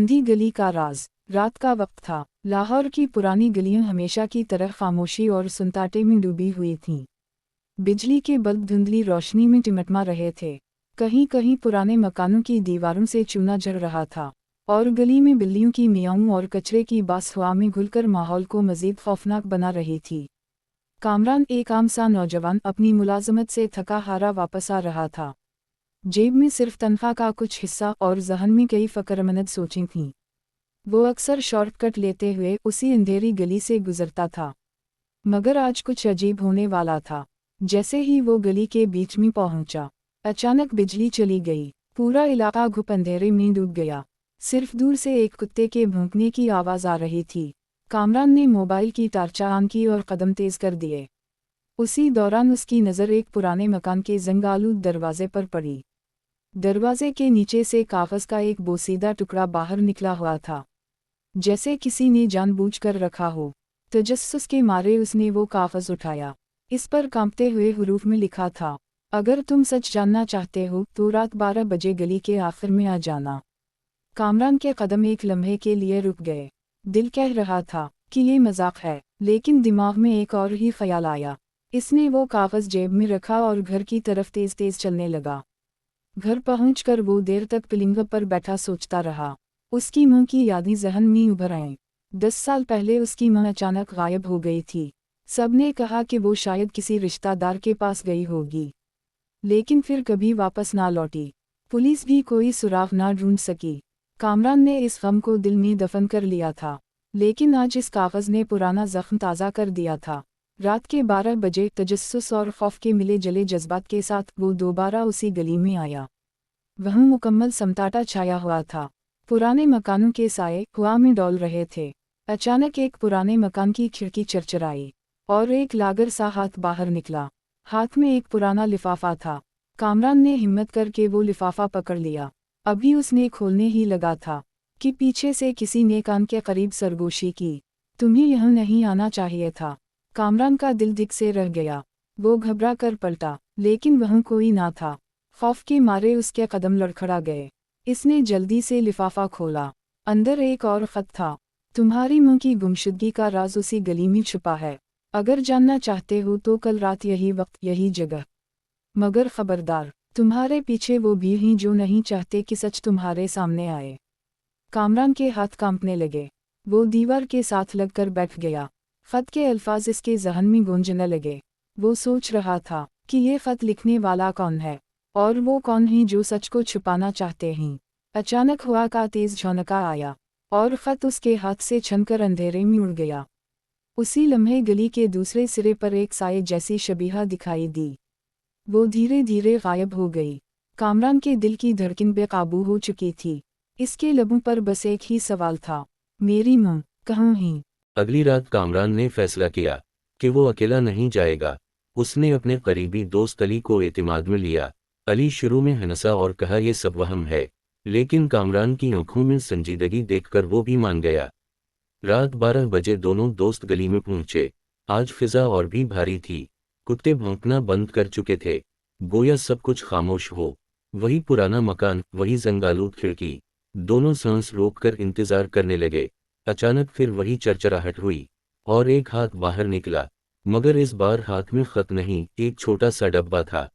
अंधी गली का राज। रात का वक्त था। लाहौर की पुरानी गलियां हमेशा की तरह खामोशी और सुनताटे में डूबी हुई थीं। बिजली के बल्ब धुंधली रोशनी में टिमटमा रहे थे। कहीं कहीं पुराने मकानों की दीवारों से चूना झड़ रहा था और गली में बिल्लियों की मियाऊं और कचरे की बास हवा में घुलकर माहौल को मजीद खौफनाक बना रही थी। कामरान, एक आम सा नौजवान, अपनी मुलाजमत से थका हारा वापस आ रहा था। जेब में सिर्फ तनख्वाह का कुछ हिस्सा और जहन में कई फ़िक्रमंद सोचें थीं। वो अक्सर शॉर्टकट लेते हुए उसी अंधेरी गली से गुजरता था, मगर आज कुछ अजीब होने वाला था। जैसे ही वो गली के बीच में पहुंचा, अचानक बिजली चली गई। पूरा इलाका घुप अंधेरे में डूब गया। सिर्फ दूर से एक कुत्ते के भौंकने की आवाज़ आ रही थी। कामरान ने मोबाइल की टार्च ऑन की और कदम तेज कर दिए। उसी दौरान उसकी नज़र एक पुराने मकान के जंग-आलूद दरवाजे पर पड़ी। दरवाजे के नीचे से कागज़ का एक बोसीदा टुकड़ा बाहर निकला हुआ था, जैसे किसी ने जानबूझकर रखा हो। तजस्सुस के मारे उसने वो कागज़ उठाया। इस पर कांपते हुए हुरूफ में लिखा था, अगर तुम सच जानना चाहते हो तो रात 12 बजे गली के आखिर में आ जाना। कामरान के कदम एक लम्हे के लिए रुक गए। दिल कह रहा था कि ये मजाक है, लेकिन दिमाग में एक और ही ख्याल आया। इसने वो कागज़ जेब में रखा और घर की तरफ तेज तेज चलने लगा। घर पहुंचकर वो देर तक पिलिंग पर बैठा सोचता रहा। उसकी मां की यादें जहन में उभर आईं। 10 साल पहले उसकी मां अचानक गायब हो गई थी। सबने कहा कि वो शायद किसी रिश्तेदार के पास गई होगी, लेकिन फिर कभी वापस ना लौटी। पुलिस भी कोई सुराग ना ढूंढ सकी। कामरान ने इस गम को दिल में दफन कर लिया था, लेकिन आज इस कागज़ ने पुराना जख्म ताज़ा कर दिया था। रात के 12 बजे तजस्सुस और खौफ के मिले जले जज्बात के साथ वो दोबारा उसी गली में आया। वहाँ मुकम्मल समताटा छाया हुआ था। पुराने मकानों के साए हवा में डोल रहे थे। अचानक एक पुराने मकान की खिड़की चरचराई और एक लागर सा हाथ बाहर निकला। हाथ में एक पुराना लिफाफा था। कामरान ने हिम्मत करके वो लिफाफा पकड़ लिया। अभी उसने खोलने ही लगा था कि पीछे से किसी ने कान के करीब सरगोशी की, तुम्हें यहाँ नहीं आना चाहिए था। कामरान का दिल दिक से रह गया। वो घबरा कर पलटा, लेकिन वहाँ कोई ना था। खौफ के मारे उसके कदम लड़खड़ा गए। इसने जल्दी से लिफाफा खोला। अंदर एक और ख़त था, तुम्हारी मां की गुमशुदगी का राज उसी गली में छुपा है। अगर जानना चाहते हो तो कल रात यही वक्त यही जगह। मगर खबरदार, तुम्हारे पीछे वो भी हैं जो नहीं चाहते कि सच तुम्हारे सामने आए। कामरान के हाथ कांपने लगे। वो दीवार के साथ लगकर बैठ गया। ख़त के अल्फाज इसके जहन में गूंजने लगे। वो सोच रहा था कि ये ख़त लिखने वाला कौन है, और वो कौन है जो सच को छुपाना चाहते हैं। अचानक हवा का तेज झोंका आया और ख़त उसके हाथ से छनकर अंधेरे में उड़ गया। उसी लम्हे गली के दूसरे सिरे पर एक साए जैसी शबीहा दिखाई दी। वो धीरे धीरे गायब हो गई। कामरान के दिल की धड़कन बेकाबू हो चुकी थी। इसके लबों पर बस एक ही सवाल था, मेरी मां कहाँ है? अगली रात कामरान ने फैसला किया कि वो अकेला नहीं जाएगा। उसने अपने करीबी दोस्त अली को एतमाद में लिया। अली शुरू में हंसा और कहा यह सब वहम है, लेकिन कामरान की आंखों में संजीदगी देखकर वो भी मान गया। रात 12 बजे दोनों दोस्त गली में पहुंचे। आज फिजा और भी भारी थी। कुत्ते भौंकना बंद कर चुके थे, गोया सब कुछ खामोश हो। वही पुराना मकान, वही जंगालूद खिड़की। दोनों सांस रोककर इंतजार करने लगे। अचानक फिर वही चरचराहट हुई और एक हाथ बाहर निकला, मगर इस बार हाथ में खत नहीं, एक छोटा सा डब्बा था।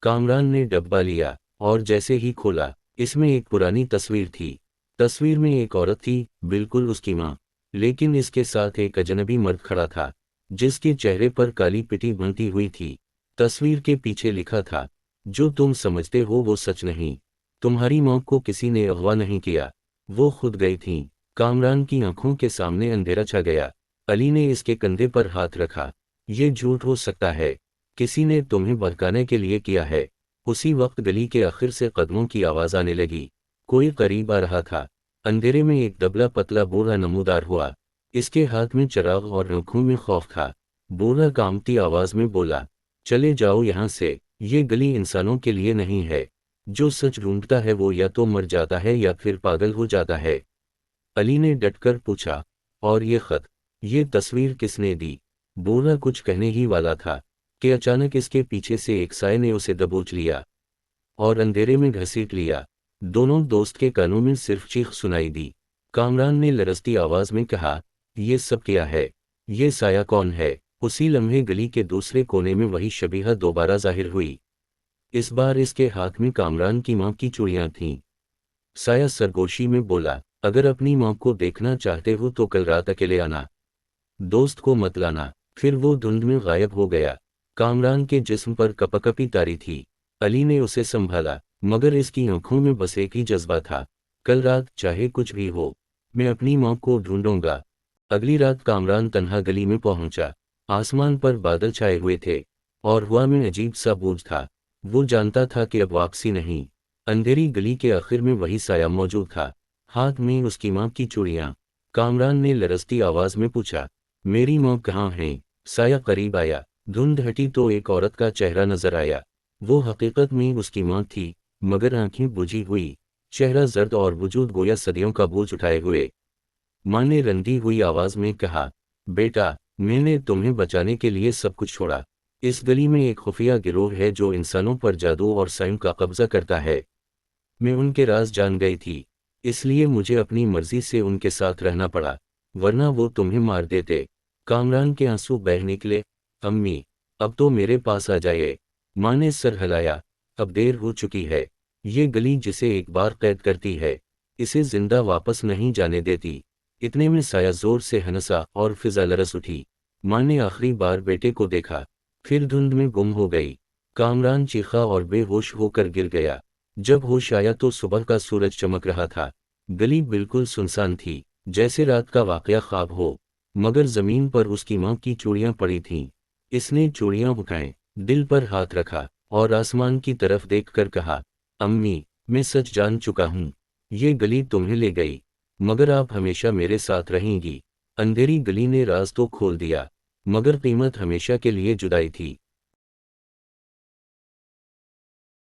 कामरान ने डब्बा लिया और जैसे ही खोला, इसमें एक पुरानी तस्वीर थी। तस्वीर में एक औरत थी, बिल्कुल उसकी मां, लेकिन इसके साथ एक अजनबी मर्द खड़ा था, जिसके चेहरे पर काली पिटी बंधी हुई थी। तस्वीर के पीछे लिखा था, जो तुम समझते हो वो सच नहीं। तुम्हारी मां को किसी ने अगवा नहीं किया, वो खुद गई थीं। कामरान की आंखों के सामने अंधेरा छा गया। अली ने इसके कंधे पर हाथ रखा। ये झूठ हो सकता है, किसी ने तुम्हें भड़काने के लिए किया है। उसी वक्त गली के आखिर से कदमों की आवाज आने लगी। कोई करीब आ रहा था। अंधेरे में एक दबला पतला बूढ़ा नमूदार हुआ। इसके हाथ में चिराग और आंखों में खौफ था। बूढ़ा कांपती आवाज में बोला, चले जाओ यहाँ से, ये गली इंसानों के लिए नहीं है। जो सच ढूंढता है वो या तो मर जाता है या फिर पागल हो जाता है। अली ने डटकर पूछा, और ये खत, ये तस्वीर किसने दी? बूढ़ा कुछ कहने ही वाला था कि अचानक इसके पीछे से एक साए ने उसे दबोच लिया और अंधेरे में घसीट लिया। दोनों दोस्त के कानों में सिर्फ चीख सुनाई दी। कामरान ने लरजती आवाज में कहा, ये सब क्या है? ये साया कौन है? उसी लम्हे गली के दूसरे कोने में वही शबीहा दोबारा जाहिर हुई। इस बार इसके हाथ में कामरान की मां की चूड़ियां थीं। साया सरगोशी में बोला, अगर अपनी मां को देखना चाहते हो तो कल रात अकेले आना, दोस्त को मत लाना। फिर वो धुंध में गायब हो गया। कामरान के जिस्म पर कपकपी तारी थी। अली ने उसे संभाला, मगर इसकी आंखों में बस एक ही जज्बा था, कल रात चाहे कुछ भी हो, मैं अपनी मां को ढूंढूंगा। अगली रात कामरान तन्हा गली में पहुंचा। आसमान पर बादल छाए हुए थे और हवा में अजीब सा बोझ था। वो जानता था कि अब वापसी नहीं। अंधेरी गली के आखिर में वही साया मौजूद था, हाथ में उसकी मां की चूड़ियां। कामरान ने लरजती आवाज में पूछा, मेरी मां कहाँ है? साया करीब आया। धुंध हटी तो एक औरत का चेहरा नजर आया। वो हकीकत में उसकी मां थी, मगर आंखें बुझी हुई, चेहरा जर्द और वजूद गोया सदियों का बोझ उठाए हुए। मां ने रंधी हुई आवाज में कहा, बेटा, मैंने तुम्हें बचाने के लिए सब कुछ छोड़ा। इस गली में एक खुफिया गिरोह है जो इंसानों पर जादू और सायों का कब्जा करता है। मैं उनके राज जान गई थी, इसलिए मुझे अपनी मर्जी से उनके साथ रहना पड़ा, वरना वो तुम्हें मार देते। कामरान के आंसू बह निकले। अम्मी, अब तो मेरे पास आ जाइए। मां ने सर हिलाया, अब देर हो चुकी है। ये गली जिसे एक बार कैद करती है, इसे जिंदा वापस नहीं जाने देती। इतने में साया जोर से हंसा और फिजा लरस उठी। मां ने आखिरी बार बेटे को देखा, फिर धुंध में गुम हो गई। कामरान चीखा और बेहोश होकर गिर गया। जब होश आया तो सुबह का सूरज चमक रहा था। गली बिल्कुल सुनसान थी, जैसे रात का वाकया ख्वाब हो, मगर जमीन पर उसकी मां की चूड़ियां पड़ी थीं। इसने चूड़ियां उठाएं, दिल पर हाथ रखा और आसमान की तरफ देखकर कहा, अम्मी, मैं सच जान चुका हूं। ये गली तुम्हें ले गई, मगर आप हमेशा मेरे साथ रहेंगी। अंधेरी गली ने राज तो खोल दिया, मगर कीमत हमेशा के लिए जुदाई थी।